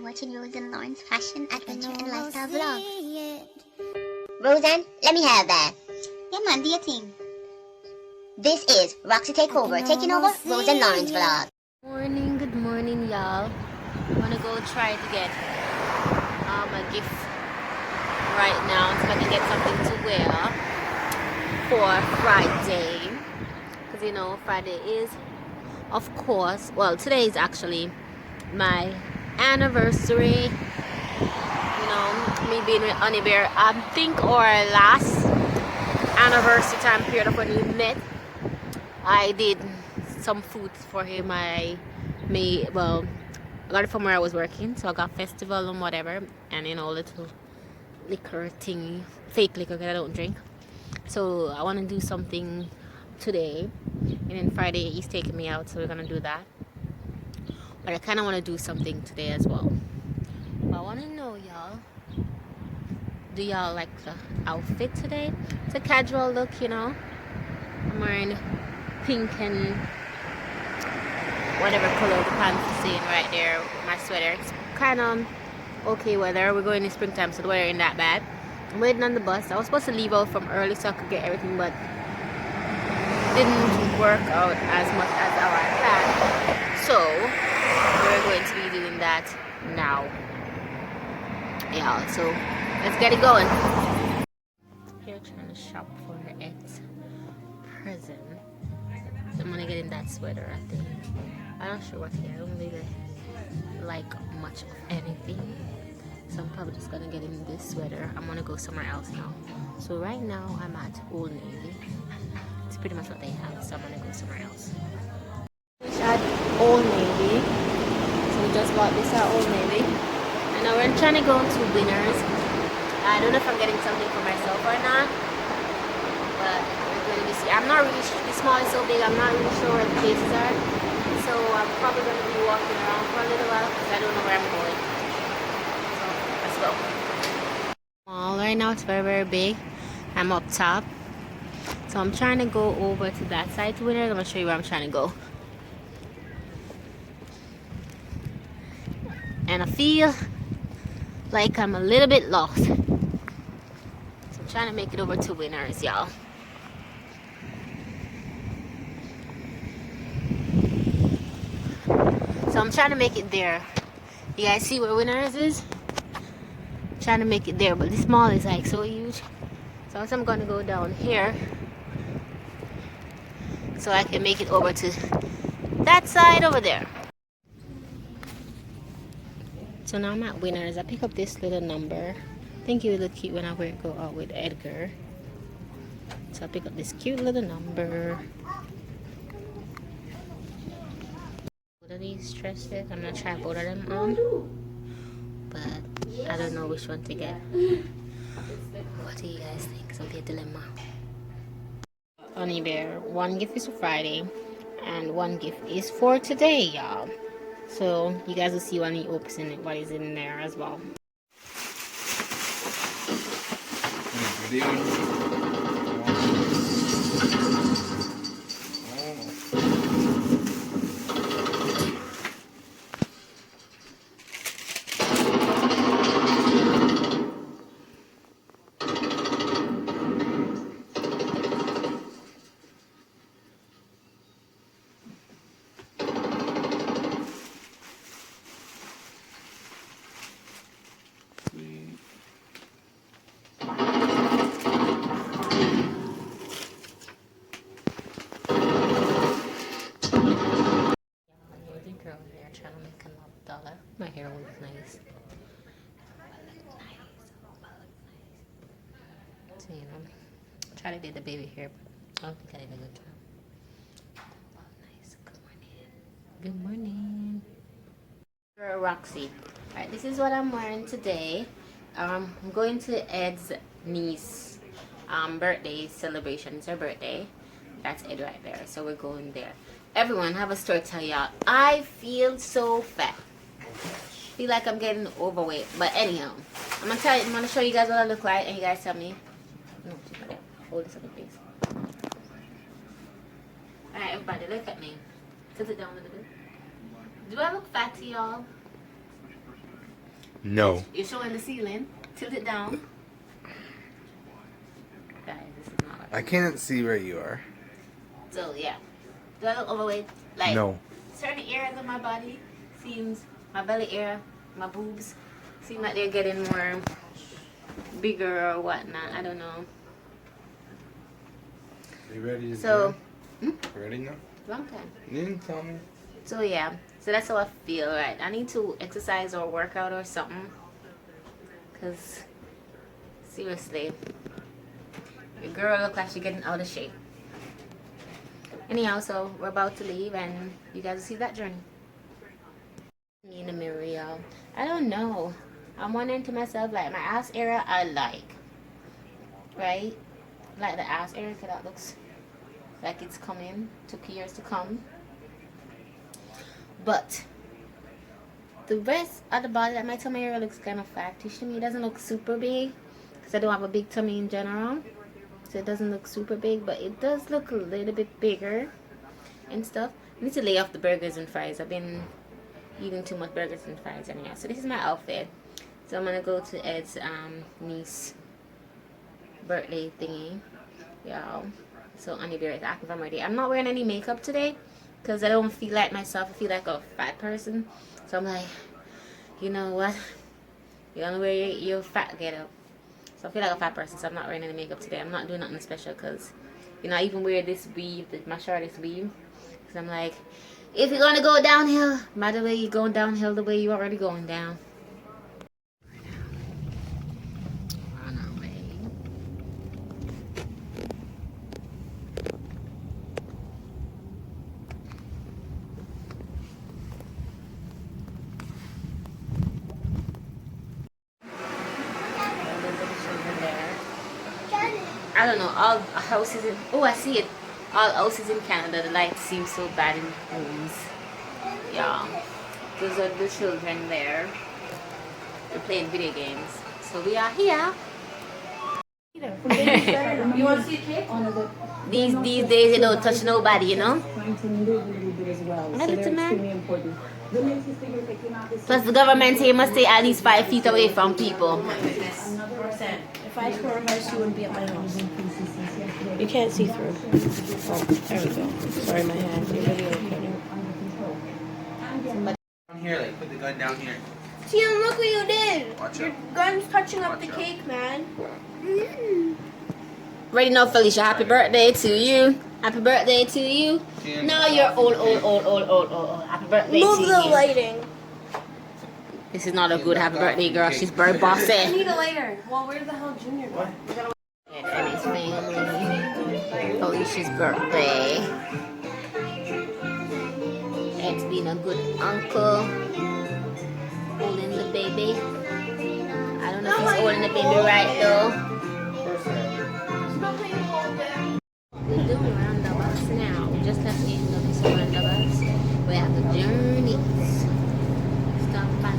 watching Rose and Lauren's fashion, adventure, and lifestyle vlog. Roseanne, let me have that. Yeah, man, do your thing. This is Roxie Takeover, taking over Rose and Lauren's vlog. Good morning, y'all. I'm gonna go try to get a gift right now, so I can get something to wear for Friday. Because you know, Friday is, of course, well, today is actually my anniversary. You know, me being with Honey Bear, I think our last anniversary time period of when we met, I did some food for him. I got it from where I was working, so I got festival and whatever, and you know, little liquor thingy, fake liquor, because I don't drink. So I want to do something today, and then Friday he's taking me out, so we're gonna do that. But I kind of want to do something today as well. But I want to know, y'all, do y'all like the outfit today? It's a casual look, you know. I'm wearing pink and whatever color the pants is saying right there with my sweater. It's kind of okay weather. We're going in springtime, so the weather ain't that bad. I'm waiting on the bus. I was supposed to leave out from early so I could get everything, but didn't work out as much as I planned. So we're going to be doing that now. Yeah, so let's get it going. Here trying to shop for her ex present. I'm gonna get in that sweater, I think. I'm not sure what here. I don't really like much of anything, so I'm probably just gonna get in this sweater. I'm gonna go somewhere else now. So right now I'm at Old Navy. It's pretty much what they have, so I'm gonna go somewhere else. At Old Navy. So we just bought this at Old Navy, and now we're trying to go to Winners. I don't know if I'm getting something for myself or not, but we're going to see. I'm not really sure. The mall is so big, I'm not really sure where the places are, so I'm probably going to be walking around for a little while because I don't know where I'm going. So let's go. Mall right now, it's very, very big. I'm up top, so I'm trying to go over to that side to Winners. I'm going to show you where I'm trying to go. And I feel like I'm a little bit lost, so I'm trying to make it over to Winners, y'all. So I'm trying to make it there. You guys see where Winners is? I'm trying to make it there, but this mall is like so huge. So I'm gonna go down here so I can make it over to that side over there. So now I'm at Winners. I pick up this little number. I think it would look cute when I go out with Edgar. So I pick up this cute little number. Both of these dresses, I'm gonna try both of them on, but I don't know which one to get. What do you guys think? It's a dilemma. Honey Bear, one gift is for Friday, and one gift is for today, y'all. So you guys will see when he opens it, what is in there as well. Trying to make $1. My hair looks nice. So, you know, try to get the baby hair, but I don't think I did a good job. Nice. Good morning. Good morning. Roxie. Alright, this is what I'm wearing today. I'm going to Ed's niece birthday celebration. It's her birthday. That's Ed right there. So we're going there. Everyone, have a story to tell y'all. I feel so fat. Feel like I'm getting overweight. But anyhow, I'm gonna show you guys what I look like, and you guys tell me. No, hold this up in place. Alright, everybody, look at me. Tilt it down a little bit. Do I look fat to y'all? No. You're showing the ceiling. Tilt it down. Guys, this is not. I can't see where you are. So yeah. Do I look overweight? Like No. certain areas of my body seems, my belly area, my boobs seem like they're getting more bigger or whatnot. I don't know. You ready to So, ready now? long time. You didn't tell me. So yeah, so that's how I feel, right? I need to exercise or work out or something. Cause seriously, your girl look like she's getting out of shape. Anyhow, so we're about to leave and you guys will see that journey. Me in the mirror, y'all. I don't know. I'm wondering to myself, like my ass area I like. Right? Like the ass area, cause that looks like it's coming. Took years to come. But the rest of the body, like my tummy area looks kind of fattish to me. It doesn't look super big because I don't have a big tummy in general. So it doesn't look super big, but it does look a little bit bigger and stuff. I need to lay off the burgers and fries. I've been eating too much burgers and fries anyhow. So this is my outfit. So I'm gonna go to Ed's niece birthday thingy, y'all. So Annie Bear is active. I'm ready. I'm not wearing any makeup today because I don't feel like myself. I feel like a fat person. So I'm like, you know what? You're gonna wear your fat get up. So I feel like a fat person, so I'm not wearing any makeup today. I'm not doing nothing special because, you know, I even wear this weave, my shortest weave. Because I'm like, if you're gonna go downhill, by the way, you're going downhill the way you're already going down. Run away. I don't know, all houses in, oh I see it, all houses in Canada, the lights seem so bad in homes. Yeah, those are the children there. They're playing video games. So we are here. You want to see a cake? These days they don't touch nobody, you know? I get to man. Plus the government say you must stay at least 5 feet away from people. If I score a house, you wouldn't be at my house. You can't see through. Oh, there we go. Sorry, my hand. Your video recording. Down here, like put the gun down here. Tim, look what you did. Watch Your out. gun's touching up Watch the out. cake, man. Ready now, Felicia. Happy birthday to you. Happy birthday to you. No, you're old. Happy birthday Move to the you. lighting. This is not a good happy birthday, girl. She's very I bossy. need a lighter. Well, where the hell Junior go? And his family. Felicia's birthday. Ed's being a good uncle. Holding the baby. I don't know if he's holding the baby right though. We're doing roundabouts now. We just left the end of this roundabouts. We have the journeys. Stop by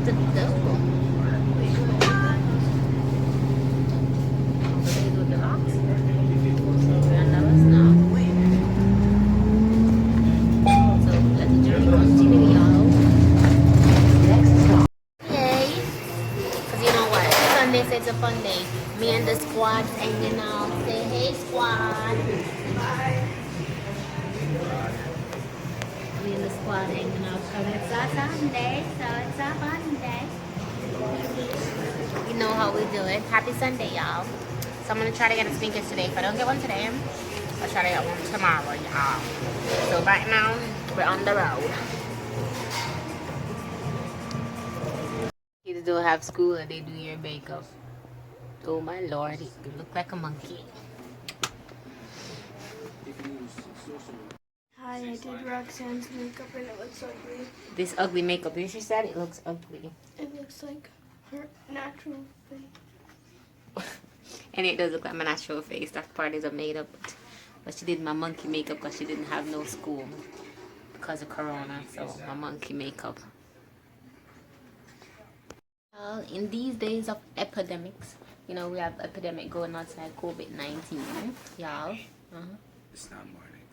the door. With the ox. So roundabouts now. So let the journey continue, y'all. Next stop. Yay! Cause you know what? Sunday says it's a fun day. Me and the squad hanging out. Say hey, squad. Me and the squad hanging out. Cause it's a Sunday, so it's a fun day. You know how we do it. Happy Sunday, y'all. So I'm gonna try to get a sneakers today. If I don't get one today, I'll try to get one tomorrow, y'all. So right now, we're on the road. Kids don't have school and they do your makeup. Oh my lord, you look like a monkey. Hi, I did Roxanne's makeup and it looks ugly. This ugly makeup, she said it looks ugly. It looks like her natural face. And it does look like my natural face. That part is a made up. But she did my monkey makeup because she didn't have no school because of Corona. So my monkey makeup. In these days of epidemics, you know, we have epidemic going outside, COVID-19, y'all. It's not morning.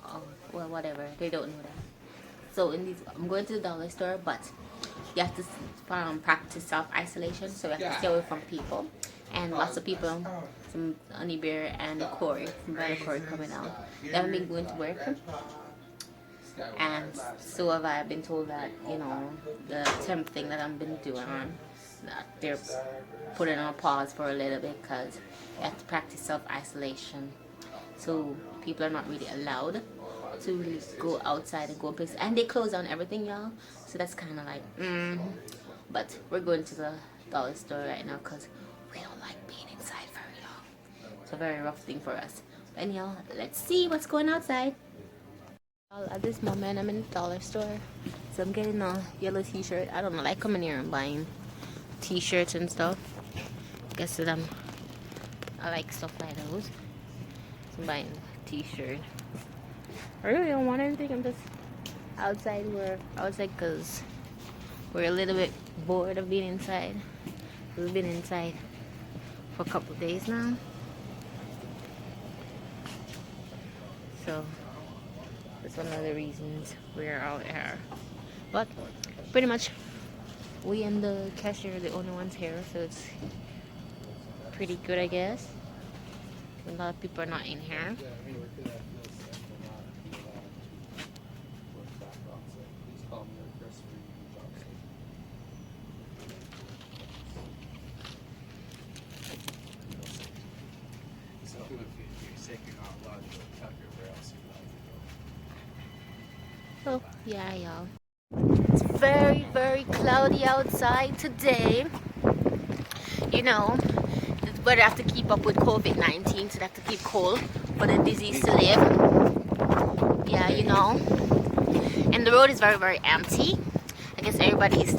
Oh, well, whatever. They don't know that. So in these, I'm going to the dollar store, but you have to practice self-isolation, so we have to stay away from people. And lots of people, some Honey Bear and Corey, from Brother Corey coming out, they haven't been going to work. And so have I been told that, you know, the temp thing that I've been doing, that they're putting on pause for a little bit because you have to practice self-isolation. So people are not really allowed to really go outside and go places. And they close down everything, y'all. So that's kind of like, But we're going to the dollar store right now because we don't like being inside very long. It's a very rough thing for us. But anyhow, let's see what's going outside. At this moment, I'm in the dollar store. So I'm getting a yellow t-shirt. I don't know, like coming here and buying t-shirts and stuff. Guess that I like stuff like those. So I'm buying a t-shirt. I really don't want anything. I'm just outside because we're a little bit bored of being inside. We've been inside for a couple of days now. So that's one of the reasons we're out here. But pretty much we and the cashier are the only ones here, so it's pretty good, I guess. A lot of people are not in here. So yeah, y'all, it's very, very cloudy outside today. You know, the weather have to keep up with COVID-19, so they have to keep cool for the disease to live. Yeah, you know. And the road is very, very empty. I guess everybody's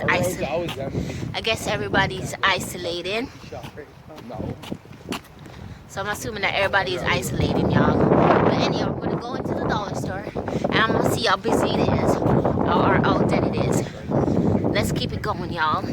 isolated. So I'm assuming that everybody is isolating, y'all. But anyhow, we're gonna go into the dollar store and I'm gonna see how busy it is or how dead it is. Let's keep it going, y'all.